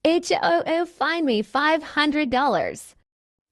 HOA fined me $500.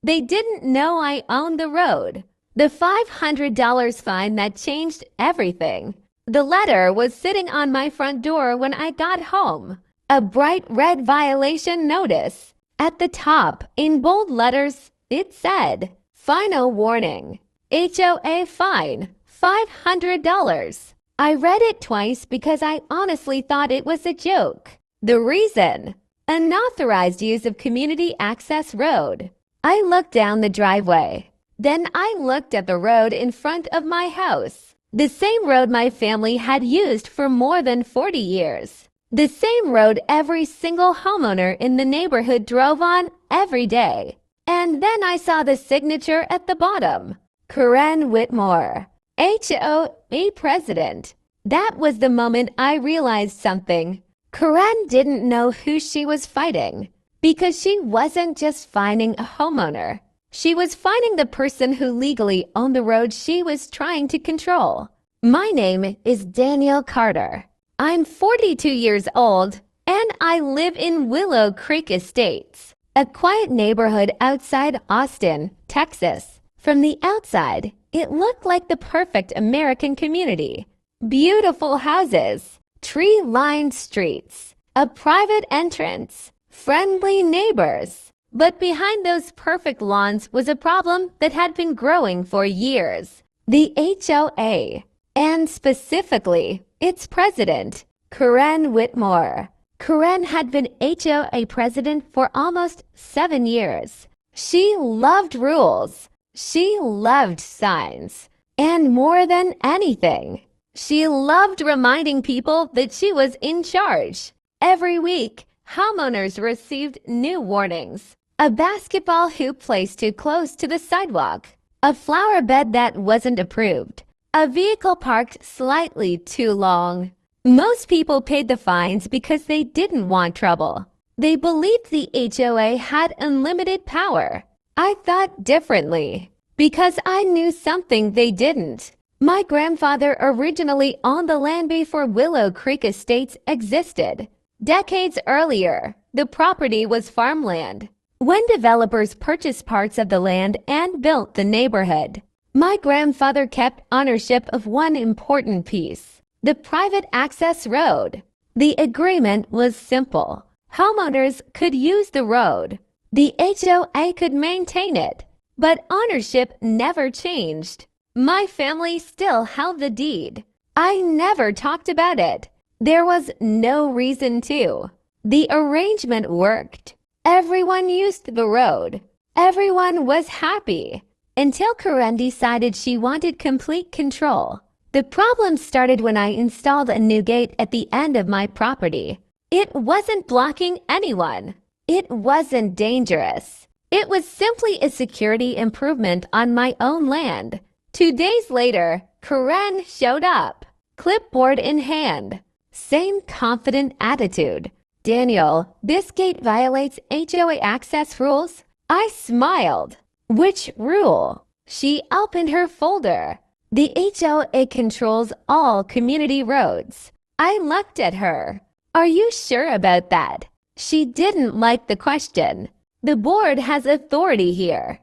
They didn't know I owned the road. The $500 fine that changed everything. The letter was sitting on my front door when I got home. A bright red violation notice. At the top, in bold letters, it said, "Final warning. HOA fine, $500. I read it twice because I honestly thought it was a joke. The reason? Unauthorized use of community access road. I looked down the driveway. Then I looked at the road in front of my house. The same road my family had used for more than 40 years. The same road every single homeowner in the neighborhood drove on every day. And then I saw the signature at the bottom. Karen Whitmore, HOA president. That was the moment I realized something. Karen didn't know who she was fighting, because she wasn't just finding a homeowner. She was finding the person who legally owned the road she was trying to control. My name is Danielle Carter. I'm 42 years old, and I live in Willow Creek Estates, a quiet neighborhood outside Austin, Texas. From the outside, it looked like the perfect American community. Beautiful houses, tree-lined streets, a private entrance, friendly neighbors. But behind those perfect lawns was a problem that had been growing for years. The HOA, and specifically its president, Karen Whitmore. Karen had been HOA president for almost 7 years. She loved rules. She loved signs. And more than anything, she loved reminding people that she was in charge. Every week, homeowners received new warnings. A basketball hoop placed too close to the sidewalk. A flower bed that wasn't approved. A vehicle parked slightly too long. Most people paid the fines because they didn't want trouble. They believed the HOA had unlimited power. I thought differently because I knew something they didn't. My grandfather originally owned the land before Willow Creek Estates existed. Decades earlier, the property was farmland. When developers purchased parts of the land and built the neighborhood, my grandfather kept ownership of one important piece, the private access road. The agreement was simple. Homeowners could use the road. The HOA could maintain it, but ownership never changed. My family still held the deed. I never talked about it. There was no reason to. The arrangement worked. Everyone used the road. Everyone was happy. Until Karen decided she wanted complete control. The problem started when I installed a new gate at the end of my property. It wasn't blocking anyone. It wasn't dangerous. It was simply a security improvement on my own land. 2 days later, Karen showed up, clipboard in hand. Same confident attitude. "Daniel, this gate violates HOA access rules." I smiled. "Which rule?" She opened her folder. "The HOA controls all community roads." I looked at her. "Are you sure about that?" She didn't like the question. "The board has authority here."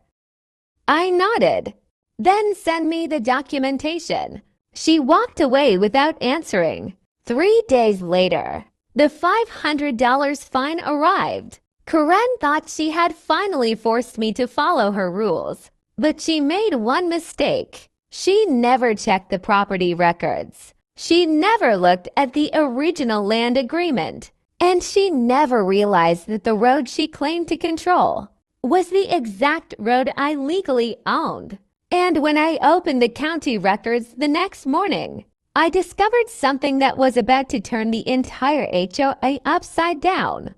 I nodded. "Then send me the documentation." She walked away without answering. 3 days later, the $500 fine arrived. Karen thought she had finally forced me to follow her rules, but she made one mistake. She never checked the property records. She never looked at the original land agreement, and she never realized that the road she claimed to control was the exact road I legally owned. And when I opened the county records the next morning, I discovered something that was about to turn the entire HOA upside down.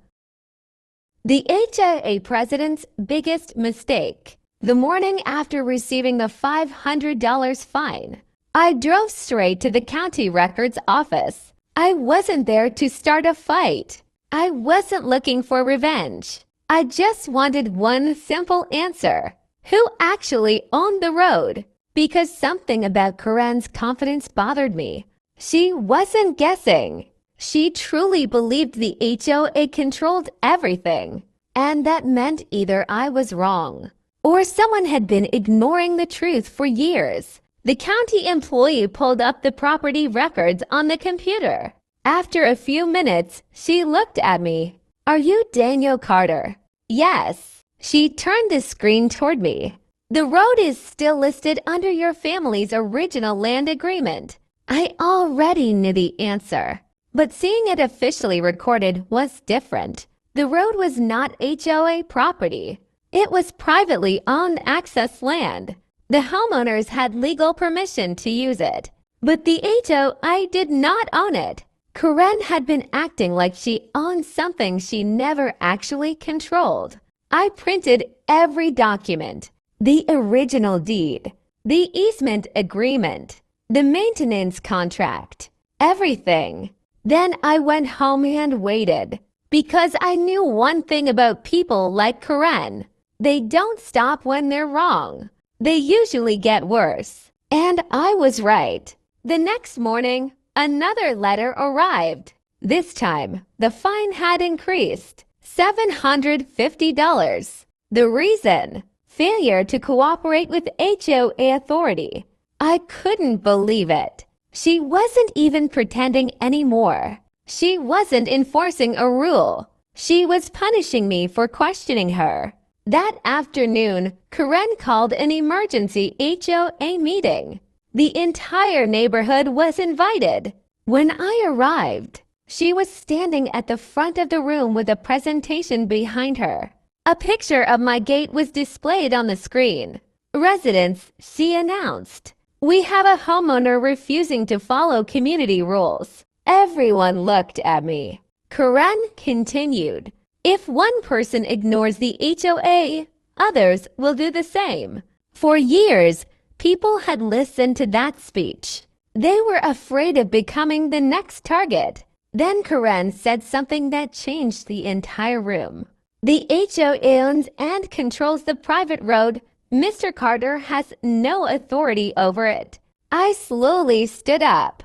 The HOA president's biggest mistake. The morning after receiving the $500 fine, I drove straight to the county records office. I wasn't there to start a fight. I wasn't looking for revenge. I just wanted one simple answer. Who actually owned the road? Because something about Karen's confidence bothered me. She wasn't guessing. She truly believed the HOA controlled everything, and that meant either I was wrong or someone had been ignoring the truth for years. The county employee pulled up the property records on the computer. After a few minutes, she looked at me. "Are you Daniel Carter?" "Yes." She turned the screen toward me. "The road is still listed under your family's original land agreement." I already knew the answer, but seeing it officially recorded was different. The road was not HOA property. It was privately owned access land. The homeowners had legal permission to use it, but the HOA did not own it. Karen had been acting like she owned something she never actually controlled. I printed every document: the original deed, the easement agreement, the maintenance contract, everything. Then I went home and waited, because I knew one thing about people like Karen. They don't stop when they're wrong. They usually get worse. And I was right. The next morning, another letter arrived. This time, the fine had increased: $750. The reason: failure to cooperate with HOA authority. I couldn't believe it. She wasn't even pretending anymore. She wasn't enforcing a rule. She was punishing me for questioning her. That afternoon, Karen called an emergency HOA meeting. The entire neighborhood was invited. When I arrived, she was standing at the front of the room with a presentation behind her. A picture of my gate was displayed on the screen. "Residents," she announced, "we have a homeowner refusing to follow community rules." Everyone looked at me. Karen continued, "If one person ignores the HOA, others will do the same." For years, people had listened to that speech. They were afraid of becoming the next target. Then Karen said something that changed the entire room. "The HOA owns and controls the private road. Mr. Carter has no authority over it." I slowly stood up.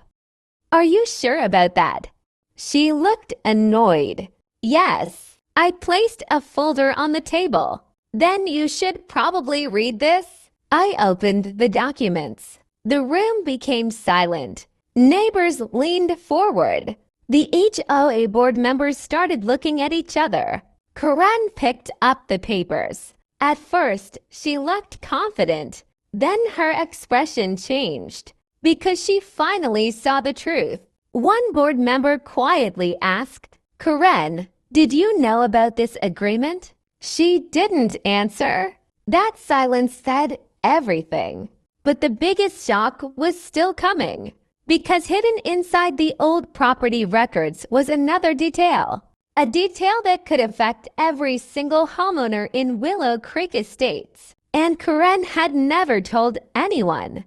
"Are you sure about that?" She looked annoyed. "Yes." I placed a folder on the table. "Then you should probably read this." I opened the documents. The room became silent. Neighbors leaned forward. The HOA board members started looking at each other. Karen picked up the papers. At first, she looked confident. Then her expression changed because she finally saw the truth. One board member quietly asked, "Karen, did you know about this agreement?" She didn't answer. That silence said everything. But the biggest shock was still coming, because hidden inside the old property records was another detail. A detail that could affect every single homeowner in Willow Creek Estates. And Karen had never told anyone.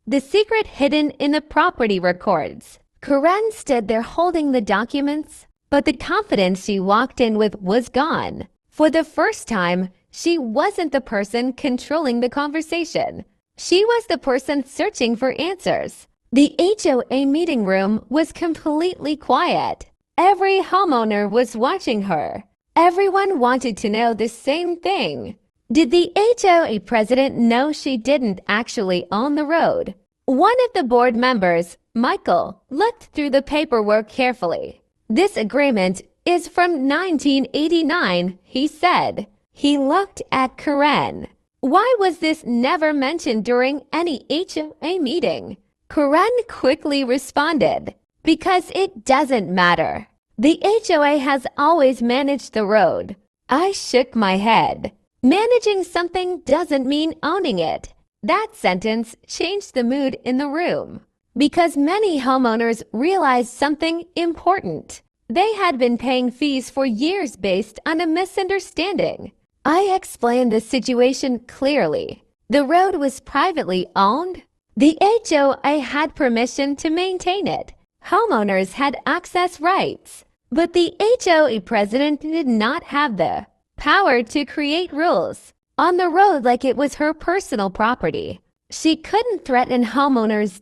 The secret hidden in the property records. Karen stood there holding the documents, but the confidence she walked in with was gone. For the first time, she wasn't the person controlling the conversation. She was the person searching for answers. The HOA meeting room was completely quiet. Every homeowner was watching her. Everyone wanted to know the same thing. Did the HOA president know she didn't actually own the road? One of the board members, Michael, looked through the paperwork carefully. "This agreement is from 1989, he said. He looked at Karen. "Why was this never mentioned during any HOA meeting?" Karen quickly responded, "Because it doesn't matter. The HOA has always managed the road." I shook my head. Managing something doesn't mean owning it. That sentence changed the mood in the room, because many homeowners realized something important. They had been paying fees for years based on a misunderstanding. I explained the situation clearly. The road was privately owned. The HOA had permission to maintain it. Homeowners had access rights. But the HOA president did not have the power to create rules on the road like it was her personal property. She couldn't threaten homeowners.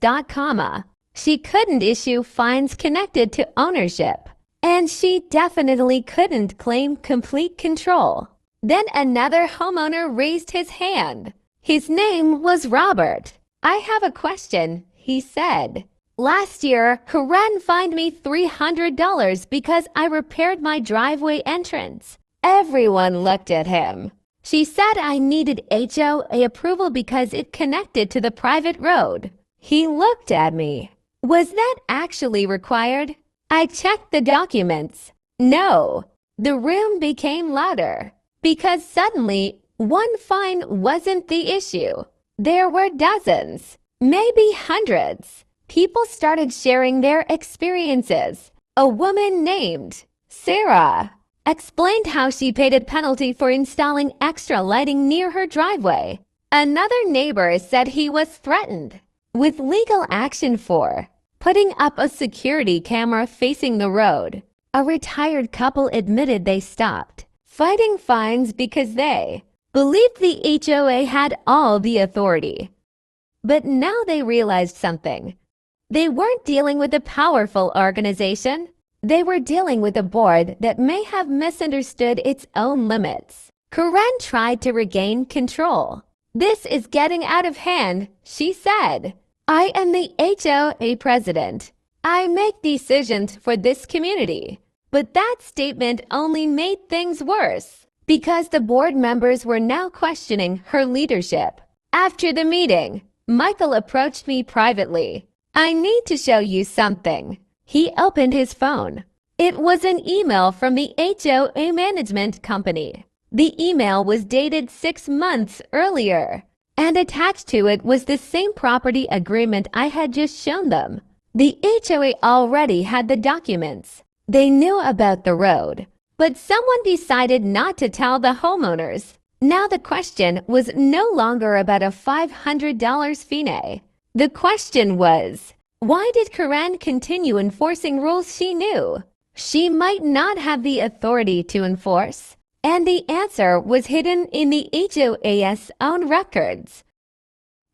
She couldn't issue fines connected to ownership, and she definitely couldn't claim complete control. Then another homeowner raised his hand. His name was Robert. "I have a question," he said. "Last year, Karen fined me $300 because I repaired my driveway entrance." Everyone looked at him. "She said I needed HOA approval because it connected to the private road." He looked at me. "Was that actually required?" I checked the documents. No. The room became louder because suddenly one fine wasn't the issue. There were dozens, maybe hundreds. People started sharing their experiences. A woman named Sarah explained how she paid a penalty for installing extra lighting near her driveway. Another neighbor said he was threatened with legal action for putting up a security camera facing the road. A retired couple admitted they stopped fighting fines because they believed the HOA had all the authority. But now they realized something. They weren't dealing with a powerful organization. They were dealing with a board that may have misunderstood its own limits. Karen tried to regain control. "This is getting out of hand," she said. "I am the HOA president. I make decisions for this community." But that statement only made things worse because the board members were now questioning her leadership. After the meeting, Michael approached me privately. "I need to show you something." He opened his phone. It was an email from the HOA management company. The email was dated 6 months earlier, and attached to it was the same property agreement I had just shown them. The HOA already had the documents. They knew about the road, but someone decided not to tell the homeowners. Now the question was no longer about a $500 fine. The question was, why did Karen continue enforcing rules she knew she might not have the authority to enforce? And the answer was hidden in the HOA's own records.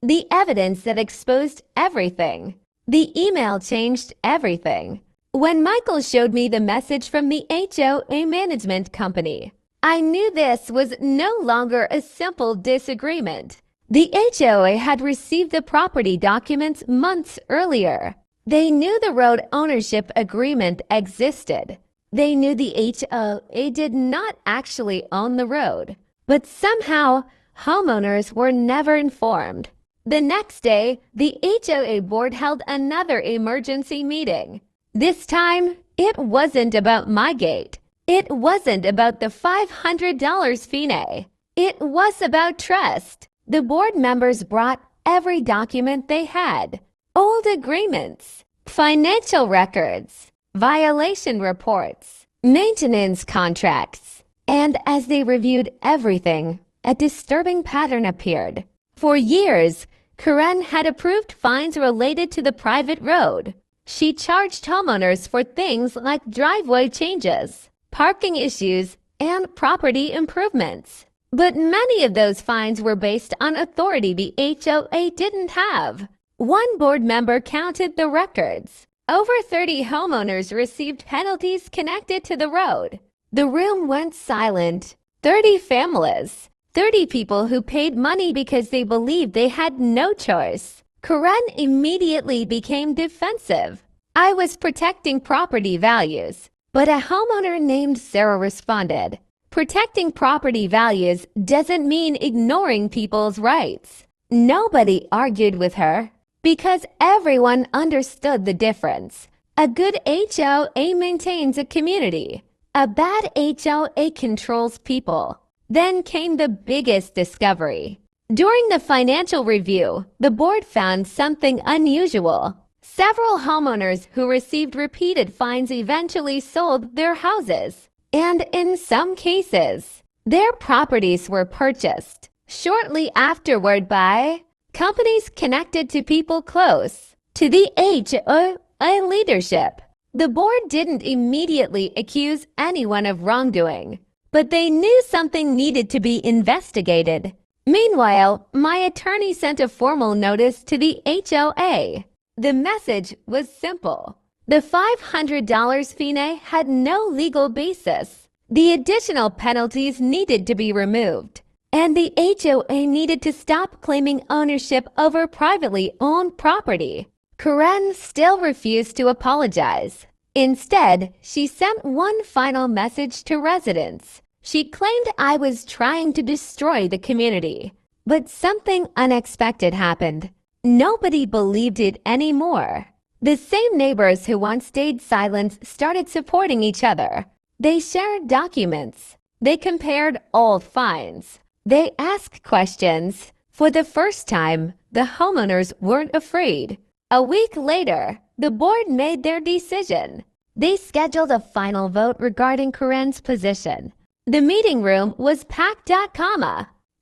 The evidence that exposed everything. The email changed everything. When Michael showed me the message from the HOA management company, I knew this was no longer a simple disagreement. The HOA had received the property documents months earlier. They knew the road ownership agreement existed. They knew the HOA did not actually own the road, but somehow homeowners were never informed. The next day, the HOA board held another emergency meeting. This time, it wasn't about my gate. It wasn't about the $500 fine. It was about trust. The board members brought every document they had: old agreements, financial records, violation reports, maintenance contracts. And as they reviewed everything, a disturbing pattern appeared. For years, Karen had approved fines related to the private road. She charged homeowners for things like driveway changes, parking issues, and property improvements. But many of those fines were based on authority the HOA didn't have. One board member counted the records. Over 30 homeowners received penalties connected to the road. The room went silent. 30 families. 30 people who paid money because they believed they had no choice. Karen immediately became defensive. I was protecting property values, but a homeowner named Sarah responded, "Protecting property values doesn't mean ignoring people's rights." Nobody argued with her because everyone understood the difference. A good HOA maintains a community. A bad HOA controls people. Then came the biggest discovery. During the financial review, the board found something unusual. Several homeowners who received repeated fines eventually sold their houses, and in some cases, their properties were purchased shortly afterward by companies connected to people close to the HOA leadership. The board didn't immediately accuse anyone of wrongdoing, but they knew something needed to be investigated. Meanwhile, my attorney sent a formal notice to the HOA. The message was simple. The $500 fine had no legal basis. The additional penalties needed to be removed, and the HOA needed to stop claiming ownership over privately owned property. Karen still refused to apologize. Instead, she sent one final message to residents. She claimed I was trying to destroy the community. But something unexpected happened. Nobody believed it anymore. The same neighbors who once stayed silent started supporting each other. They shared documents. They compared old finds. They asked questions. For the first time, the homeowners weren't afraid. A week later, the board made their decision. They scheduled a final vote regarding Karen's position. The meeting room was packed.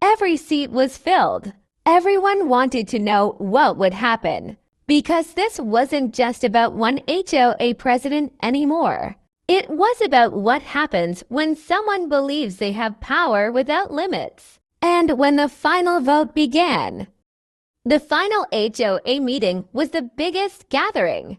Every seat was filled. Everyone wanted to know what would happen, because this wasn't just about one HOA president anymore. It was about what happens when someone believes they have power without limits. And when the final vote began, the final HOA meeting was the biggest gathering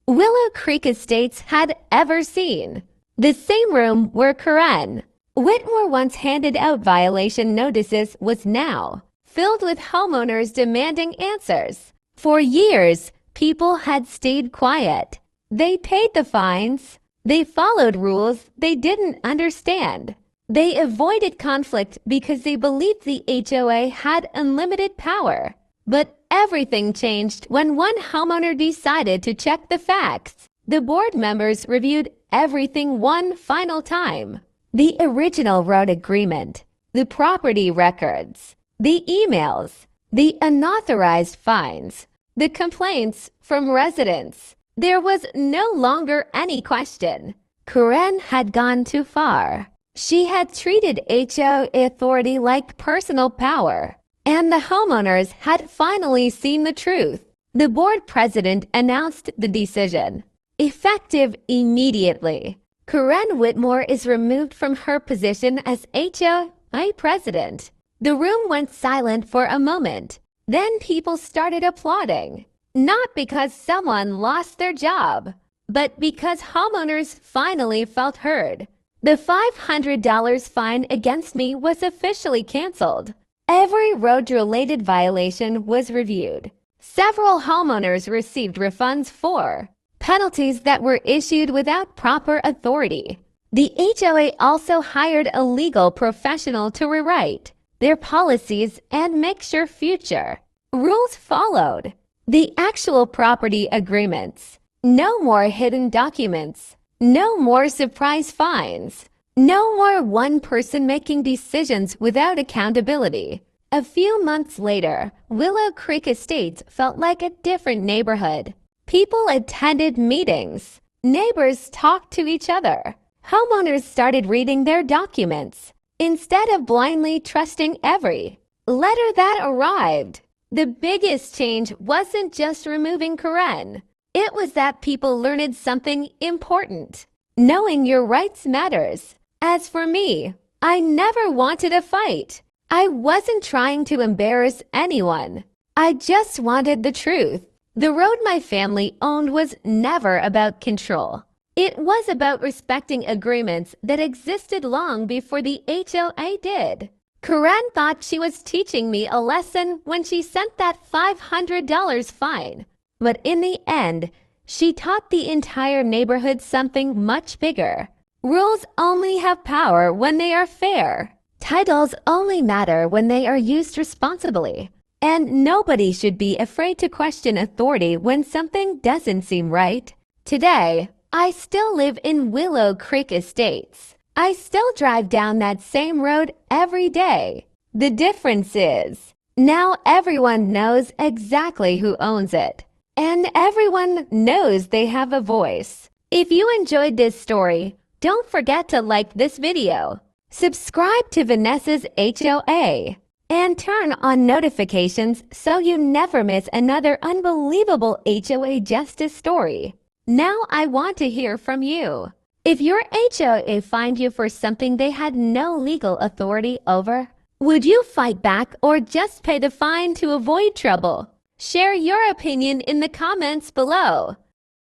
Willow Creek Estates had ever seen. The same room where Karen Whitmore once handed out violation notices was now filled with homeowners demanding answers. For years, people had stayed quiet. They paid the fines. They followed rules they didn't understand. They avoided conflict because they believed the HOA had unlimited power. But everything changed when one homeowner decided to check the facts. The board members reviewed everything one final time. The original road agreement, the property records, the emails, the unauthorized fines, the complaints from residents. There was no longer any question. Karen had gone too far. She had treated HOA authority like personal power, and the homeowners had finally seen the truth. The board president announced the decision, effective immediately. Karen Whitmore is removed from her position as HOA president. The room went silent for a moment. Then people started applauding, not because someone lost their job, but because homeowners finally felt heard. The $500 fine against me was officially canceled. Every road-related violation was reviewed. Several homeowners received refunds for penalties that were issued without proper authority. The HOA also hired a legal professional to rewrite their policies and make sure future rules followed. The actual property agreements. No more hidden documents. No more surprise fines. No more one person making decisions without accountability. A few months later, Willow Creek Estates felt like a different neighborhood. People attended meetings. Neighbors talked to each other. Homeowners started reading their documents instead of blindly trusting every letter that arrived. The biggest change wasn't just removing Karen. It was that people learned something important. Knowing your rights matters. As for me, I never wanted a fight. I wasn't trying to embarrass anyone. I just wanted the truth. The road my family owned was never about control. It was about respecting agreements that existed long before the HOA did. Karen thought she was teaching me a lesson when she sent that $500 fine. But in the end, she taught the entire neighborhood something much bigger. Rules only have power when they are fair. Titles only matter when they are used responsibly. And nobody should be afraid to question authority when something doesn't seem right. Today, I still live in Willow Creek Estates. I still drive down that same road every day. The difference is, now everyone knows exactly who owns it. And everyone knows they have a voice. If you enjoyed this story, don't forget to like this video, subscribe to Vanessa's HOA, and turn on notifications so you never miss another unbelievable HOA justice story. Now I want to hear from you. If your HOA fined you for something they had no legal authority over, would you fight back or just pay the fine to avoid trouble? Share your opinion in the comments below.